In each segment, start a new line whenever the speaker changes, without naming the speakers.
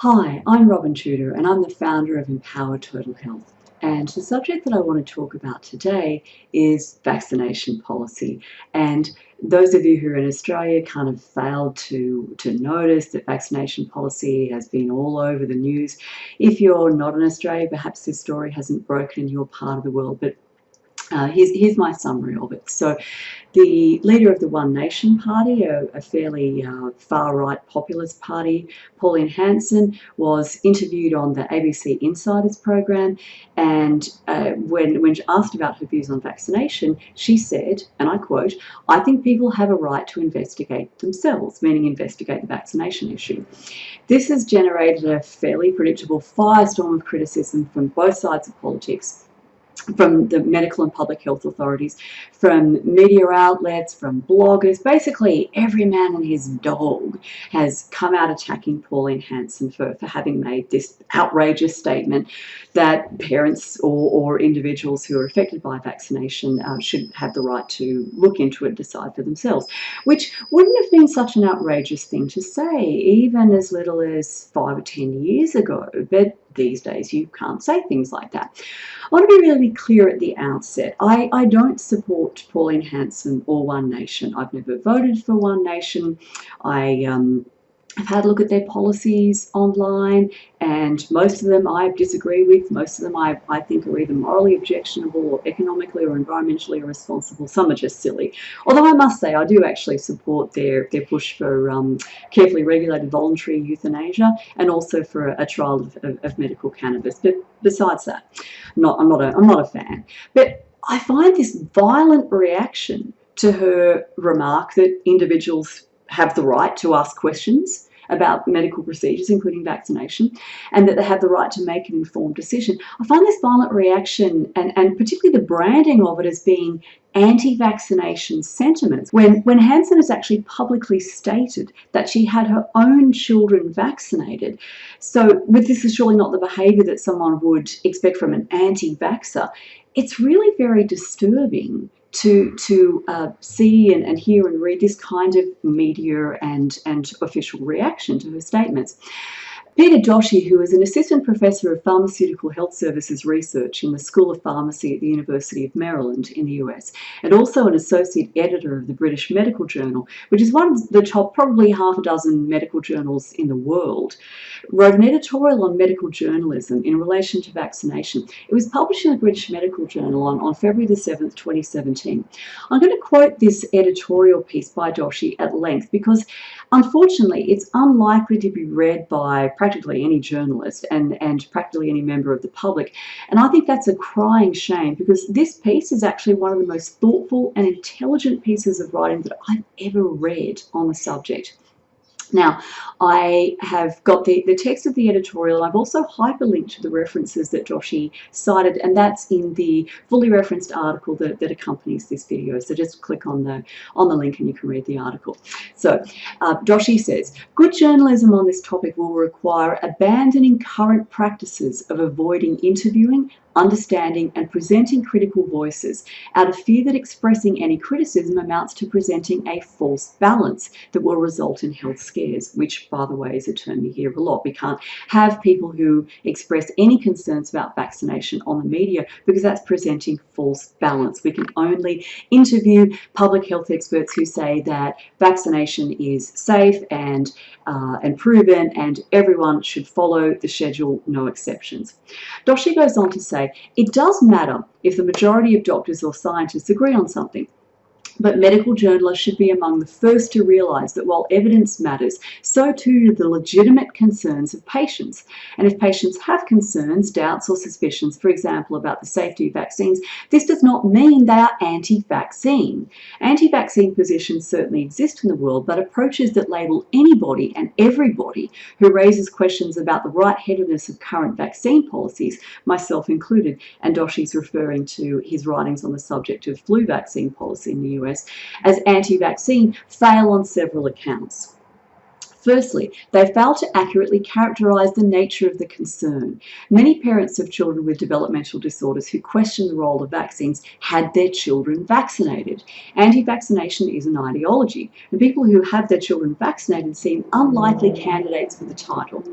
Hi, I'm Robin Tudor and I'm the founder of Empower Total Health. And the subject that I want to talk about today is vaccination policy. And those of you who are in Australia kind of failed to notice that vaccination policy has been all over the news. If you're not in Australia, perhaps this story hasn't broken in your part of the world, but here's my summary of it. So the leader of the One Nation Party, a fairly far-right populist party, Pauline Hanson, was interviewed on the ABC Insiders program, and when asked about her views on vaccination, she said, and I quote, "I think people have a right to investigate themselves," meaning investigate the vaccination issue. This has generated a fairly predictable firestorm of criticism from both sides of politics, from the medical and public health authorities, from media outlets, from bloggers. Basically, every man and his dog has come out attacking Pauline Hanson for having made this outrageous statement that parents or individuals who are affected by vaccination should have the right to look into it and decide for themselves, which wouldn't have been such an outrageous thing to say even as little as 5 or 10 years ago. But these days you can't say things like that. I want to be really clear at the outset. I don't support Pauline Hanson or One Nation. I've never voted for One Nation. I've had a look at their policies online, and most of them I disagree with. Most of them I think are either morally objectionable or economically or environmentally irresponsible. Some are just silly. Although I must say I do actually support their push for carefully regulated voluntary euthanasia and also for a trial of medical cannabis. But besides that, I'm not a fan. But I find this violent reaction to her remark that individuals have the right to ask questions about medical procedures, including vaccination, and that they have the right to make an informed decision. I find this violent reaction, and particularly the branding of it as being anti-vaccination sentiments, when Hanson has actually publicly stated that she had her own children vaccinated. So this is surely not the behaviour that someone would expect from an anti-vaxxer. It's really very disturbing to see and hear and read this kind of media and official reaction to her statements. Peter Doshi, who is an assistant professor of pharmaceutical health services research in the School of Pharmacy at the University of Maryland in the US, and also an associate editor of the British Medical Journal, which is one of the top probably half a dozen medical journals in the world, wrote an editorial on medical journalism in relation to vaccination. It was published in the British Medical Journal on February the 7th, 2017. I'm going to quote this editorial piece by Doshi at length because unfortunately it's unlikely to be read by practically any journalist and practically any member of the public. And I think that's a crying shame because this piece is actually one of the most thoughtful and intelligent pieces of writing that I've ever read on the subject. Now, I have got the text of the editorial. I've also hyperlinked to the references that Doshi cited, and that's in the fully referenced article that accompanies this video. So just click on the link and you can read the article. So Doshi says, good journalism on this topic will require abandoning current practices of avoiding interviewing, understanding and presenting critical voices out of fear that expressing any criticism amounts to presenting a false balance that will result in health scares, which, by the way, is a term you hear a lot. We can't have people who express any concerns about vaccination on the media because that's presenting false balance. We can only interview public health experts who say that vaccination is safe and proven and everyone should follow the schedule, no exceptions. Doshi goes on to say, it does matter if the majority of doctors or scientists agree on something. But medical journalists should be among the first to realise that while evidence matters, so too do the legitimate concerns of patients. And if patients have concerns, doubts or suspicions, for example, about the safety of vaccines, this does not mean they are anti-vaccine. Anti-vaccine positions certainly exist in the world, but approaches that label anybody and everybody who raises questions about the right-headedness of current vaccine policies, myself included, and Doshi's referring to his writings on the subject of flu vaccine policy in the US, as anti-vaccine, fail on several accounts. Firstly, they fail to accurately characterise the nature of the concern. Many parents of children with developmental disorders who question the role of vaccines had their children vaccinated. Anti-vaccination is an ideology, and people who have their children vaccinated seem unlikely candidates for the title.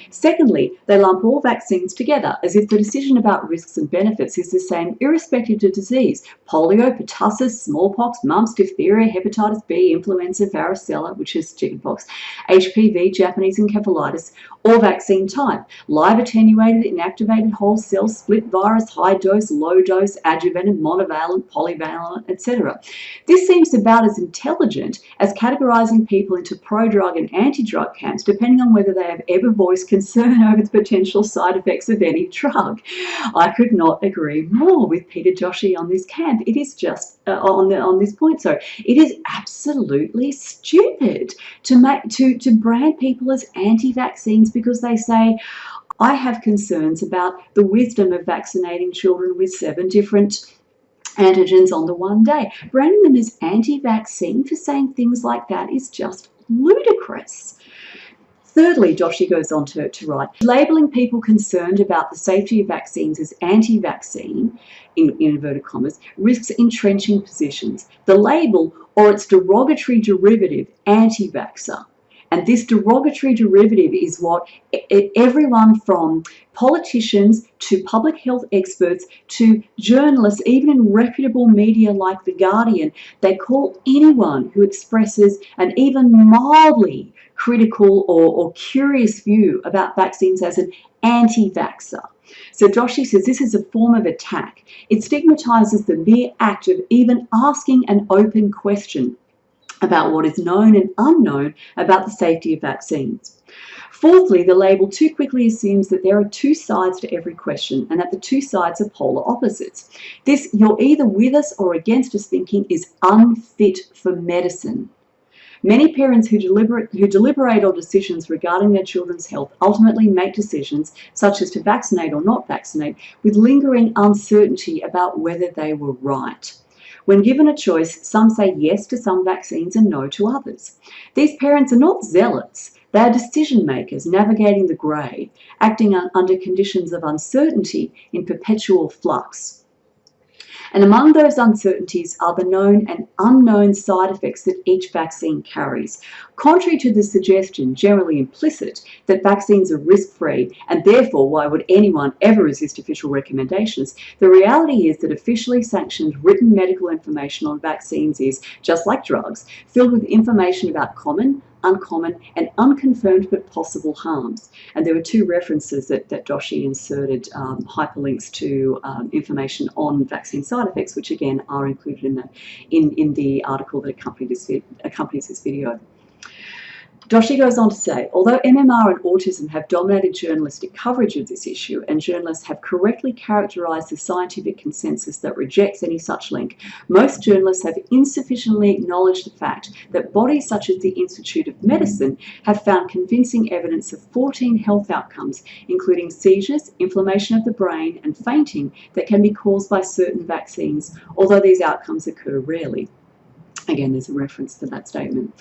Secondly, they lump all vaccines together as if the decision about risks and benefits is the same irrespective of disease. Polio, pertussis, smallpox, mumps, diphtheria, hepatitis B, influenza, varicella, which is chickenpox, HPV, Japanese encephalitis, or vaccine type, live attenuated, inactivated, whole cell, split virus, high dose, low dose, adjuvanted, monovalent, polyvalent, etc. This seems about as intelligent as categorizing people into pro-drug and anti-drug camps, depending on whether they have ever voiced concern over the potential side effects of any drug. I could not agree more with Peter Joshi on this camp. It is just on this point. So it is absolutely stupid to brand people as anti-vaccines because they say, I have concerns about the wisdom of vaccinating children with 7 different antigens on the one day. Branding them as anti-vaccine for saying things like that is just ludicrous. Thirdly, Joshi goes on to write, labelling people concerned about the safety of vaccines as anti-vaccine, in inverted commas, risks entrenching positions. The label, or its derogatory derivative, anti-vaxxer. And this derogatory derivative is what everyone from politicians to public health experts to journalists, even in reputable media like The Guardian, they call anyone who expresses an even mildly critical or curious view about vaccines as an anti-vaxxer. So Joshi says this is a form of attack. It stigmatizes the mere act of even asking an open question about what is known and unknown about the safety of vaccines. Fourthly, the label too quickly assumes that there are 2 sides to every question and that the 2 sides are polar opposites. This "you're either with us or against us" thinking is unfit for medicine. Many parents who deliberate on decisions regarding their children's health ultimately make decisions, such as to vaccinate or not vaccinate, with lingering uncertainty about whether they were right. When given a choice, some say yes to some vaccines and no to others. These parents are not zealots. They are decision makers navigating the grey, acting under conditions of uncertainty in perpetual flux. And among those uncertainties are the known and unknown side effects that each vaccine carries. Contrary to the suggestion, generally implicit, that vaccines are risk-free and therefore why would anyone ever resist official recommendations, the reality is that officially sanctioned written medical information on vaccines is, just like drugs, filled with information about common, uncommon, and unconfirmed but possible harms. And there were 2 references that Joshi inserted, hyperlinks to information on vaccine side effects, which again are included in the article that accompanies this video. Joshi goes on to say, although MMR and autism have dominated journalistic coverage of this issue, and journalists have correctly characterised the scientific consensus that rejects any such link, most journalists have insufficiently acknowledged the fact that bodies such as the Institute of Medicine have found convincing evidence of 14 health outcomes, including seizures, inflammation of the brain, and fainting that can be caused by certain vaccines, although these outcomes occur rarely. Again, there's a reference to that statement.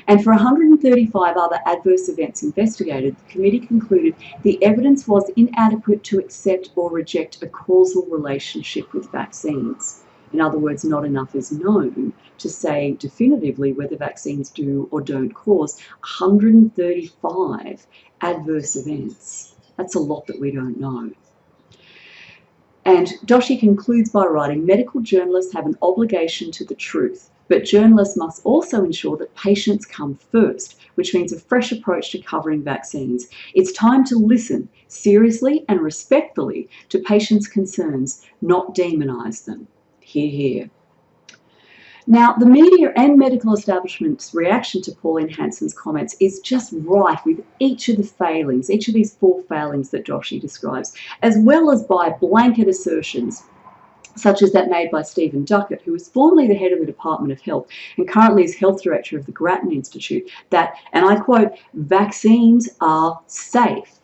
And for 135 other adverse events investigated, the committee concluded the evidence was inadequate to accept or reject a causal relationship with vaccines. In other words, not enough is known to say definitively whether vaccines do or don't cause 135 adverse events. That's a lot that we don't know. And Joshi concludes by writing, medical journalists have an obligation to the truth, but journalists must also ensure that patients come first, which means a fresh approach to covering vaccines. It's time to listen seriously and respectfully to patients' concerns, not demonise them. Hear, hear. Now, the media and medical establishment's reaction to Pauline Hanson's comments is just rife with each of the failings, each of these 4 failings that Joshi describes, as well as by blanket assertions such as that made by Stephen Duckett, who was formerly the head of the Department of Health and currently is health director of the Grattan Institute, that, and I quote, vaccines are safe.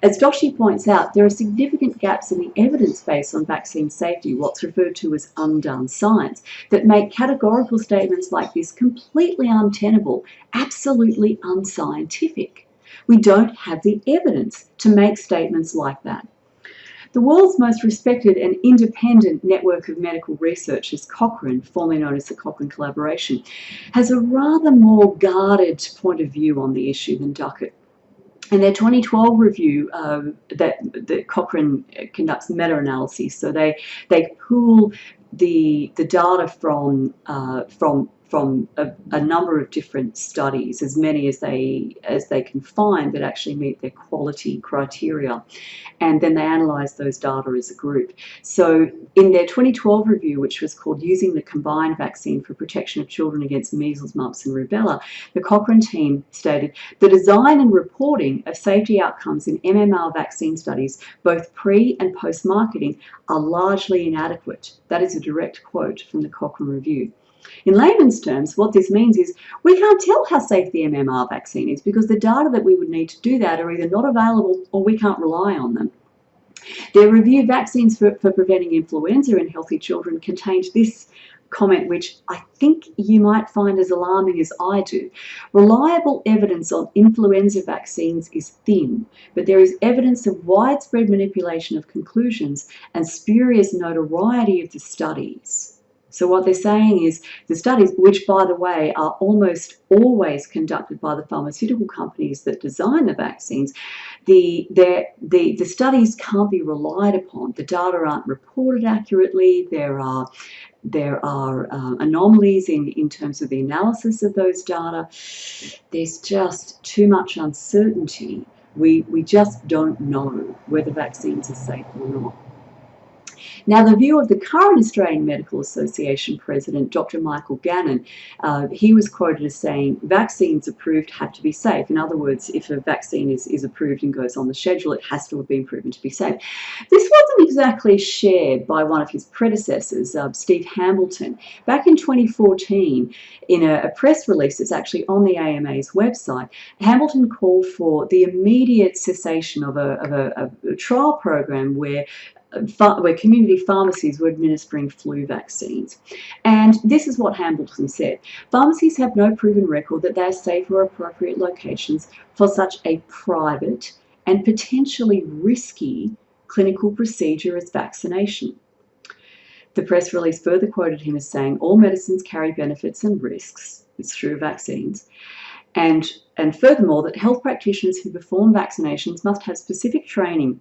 As Doshi points out, there are significant gaps in the evidence base on vaccine safety, what's referred to as undone science, that make categorical statements like this completely untenable, absolutely unscientific. We don't have the evidence to make statements like that. The world's most respected and independent network of medical researchers, Cochrane, formerly known as the Cochrane Collaboration, has a rather more guarded point of view on the issue than Duckett. In their 2012 review, that Cochrane conducts meta-analyses, so they pool the data from a number of different studies, as many as they can find that actually meet their quality criteria, and then they analyse those data as a group. So in their 2012 review, which was called Using the Combined Vaccine for Protection of Children Against Measles, Mumps and Rubella, the Cochrane team stated, the design and reporting of safety outcomes in MMR vaccine studies, both pre and post-marketing, are largely inadequate. That is a direct quote from the Cochrane review. In layman's terms, what this means is we can't tell how safe the MMR vaccine is because the data that we would need to do that are either not available or we can't rely on them. Their review, Vaccines for Preventing Influenza in Healthy Children, contained this comment, which I think you might find as alarming as I do. Reliable evidence on influenza vaccines is thin, but there is evidence of widespread manipulation of conclusions and spurious notoriety of the studies. So what they're saying is the studies, which by the way are almost always conducted by the pharmaceutical companies that design the vaccines, the studies can't be relied upon. The data aren't reported accurately. There are anomalies in terms of the analysis of those data. There's just too much uncertainty. We just don't know whether vaccines are safe or not. Now, the view of the current Australian Medical Association president, Dr. Michael Gannon, he was quoted as saying, vaccines approved have to be safe. In other words, if a vaccine is approved and goes on the schedule, it has to have been proven to be safe. This wasn't exactly shared by one of his predecessors, Steve Hambleton. Back in 2014, in a press release that's actually on the AMA's website, Hambleton called for the immediate cessation of a trial program where community pharmacies were administering flu vaccines. And this is what Hambleton said. Pharmacies have no proven record that they are safe or appropriate locations for such a private and potentially risky clinical procedure as vaccination. The press release further quoted him as saying, all medicines carry benefits and risks. It's true of vaccines. And furthermore, that health practitioners who perform vaccinations must have specific training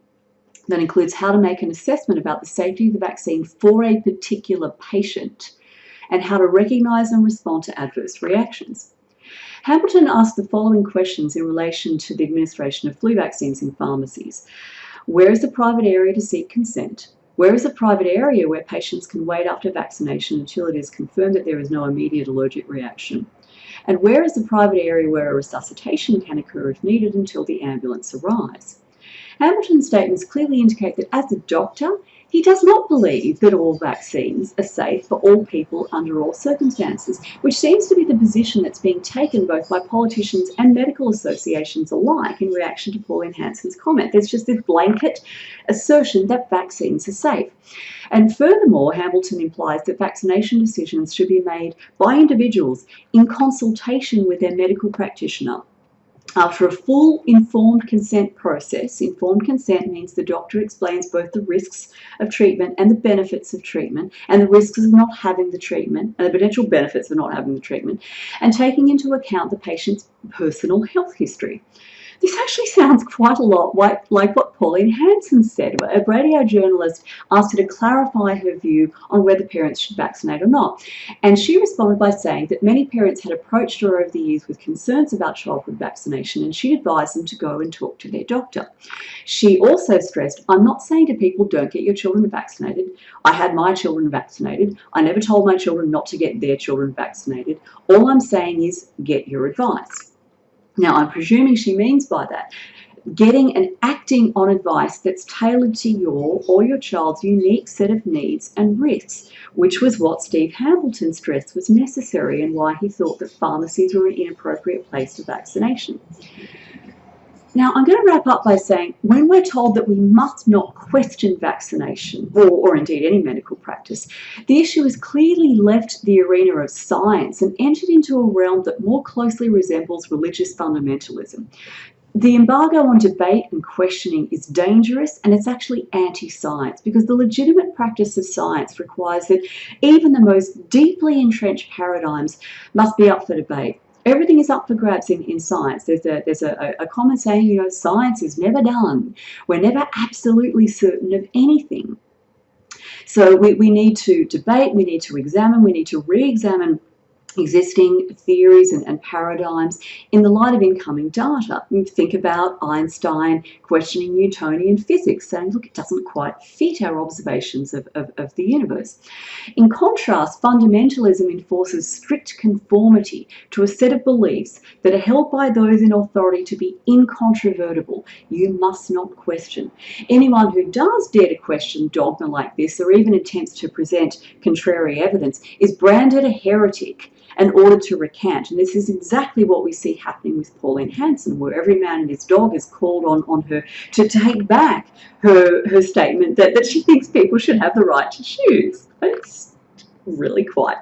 that includes how to make an assessment about the safety of the vaccine for a particular patient and how to recognise and respond to adverse reactions. Hambleton asked the following questions in relation to the administration of flu vaccines in pharmacies. Where is the private area to seek consent? Where is a private area where patients can wait after vaccination until it is confirmed that there is no immediate allergic reaction? And where is the private area where a resuscitation can occur if needed until the ambulance arrives? Hambleton's statements clearly indicate that as a doctor, he does not believe that all vaccines are safe for all people under all circumstances, which seems to be the position that's being taken both by politicians and medical associations alike in reaction to Pauline Hanson's comment. There's just this blanket assertion that vaccines are safe. And furthermore, Hambleton implies that vaccination decisions should be made by individuals in consultation with their medical practitioner. After a full informed consent process, informed consent means the doctor explains both the risks of treatment and the benefits of treatment, and the risks of not having the treatment, and the potential benefits of not having the treatment, and taking into account the patient's personal health history. This actually sounds quite a lot like what Pauline Hanson said. A radio journalist asked her to clarify her view on whether parents should vaccinate or not. And she responded by saying that many parents had approached her over the years with concerns about childhood vaccination, and she advised them to go and talk to their doctor. She also stressed, I'm not saying to people, don't get your children vaccinated. I had my children vaccinated. I never told my children not to get their children vaccinated. All I'm saying is get your advice. Now, I'm presuming she means by that getting and acting on advice that's tailored to your or your child's unique set of needs and risks, which was what Steve Hambleton stressed was necessary and why he thought that pharmacies were an inappropriate place for vaccination. Now, I'm going to wrap up by saying when we're told that we must not question vaccination, or indeed any medical practice, the issue has clearly left the arena of science and entered into a realm that more closely resembles religious fundamentalism. The embargo on debate and questioning is dangerous, and it's actually anti-science, because the legitimate practice of science requires that even the most deeply entrenched paradigms must be up for debate. Everything is up for grabs in science. There's a common saying, you know, science is never done. We're never absolutely certain of anything. So we need to debate, we need to examine, we need to re-examine existing theories and paradigms in the light of incoming data. Think about Einstein questioning Newtonian physics, saying, look, it doesn't quite fit our observations of the universe. In contrast, fundamentalism enforces strict conformity to a set of beliefs that are held by those in authority to be incontrovertible. You must not question. Anyone who does dare to question dogma like this, or even attempts to present contrary evidence, is branded a heretic and ordered to recant. And this is exactly what we see happening with Pauline Hanson, where every man and his dog is called on her to take back her statement that she thinks people should have the right to choose. It's really quite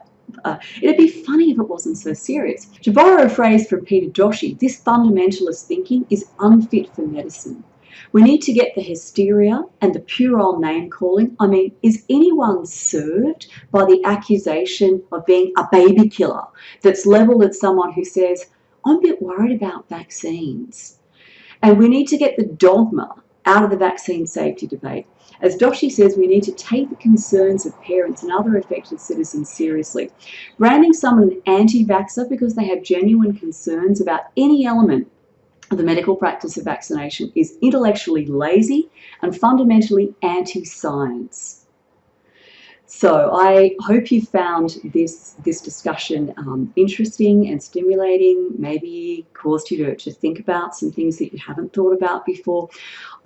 it'd be funny if it wasn't so serious. To borrow a phrase from Peter Doshi, this fundamentalist thinking is unfit for medicine. We need to get the hysteria and the puerile name calling. I mean, is anyone served by the accusation of being a baby killer that's levelled at someone who says, I'm a bit worried about vaccines? And we need to get the dogma out of the vaccine safety debate. As Doshi says, we need to take the concerns of parents and other affected citizens seriously. Branding someone an anti-vaxxer because they have genuine concerns about any element of the medical practice of vaccination is intellectually lazy and fundamentally anti-science. So I hope you found this discussion interesting and stimulating, maybe caused you to think about some things that you haven't thought about before.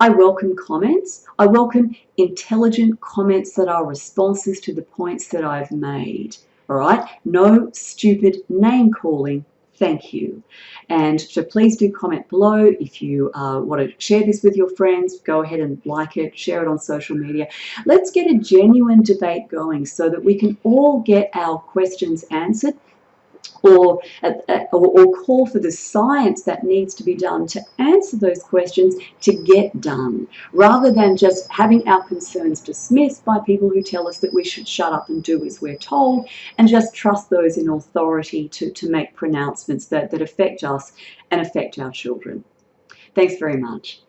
I welcome comments. I welcome intelligent comments that are responses to the points that I've made. All right? No stupid name calling. Thank you. And so please do comment below. If you want to share this with your friends, go ahead and like it, share it on social media. Let's get a genuine debate going so that we can all get our questions answered, or call for the science that needs to be done to answer those questions to get done, rather than just having our concerns dismissed by people who tell us that we should shut up and do as we're told, and just trust those in authority to make pronouncements that affect us and affect our children. Thanks very much.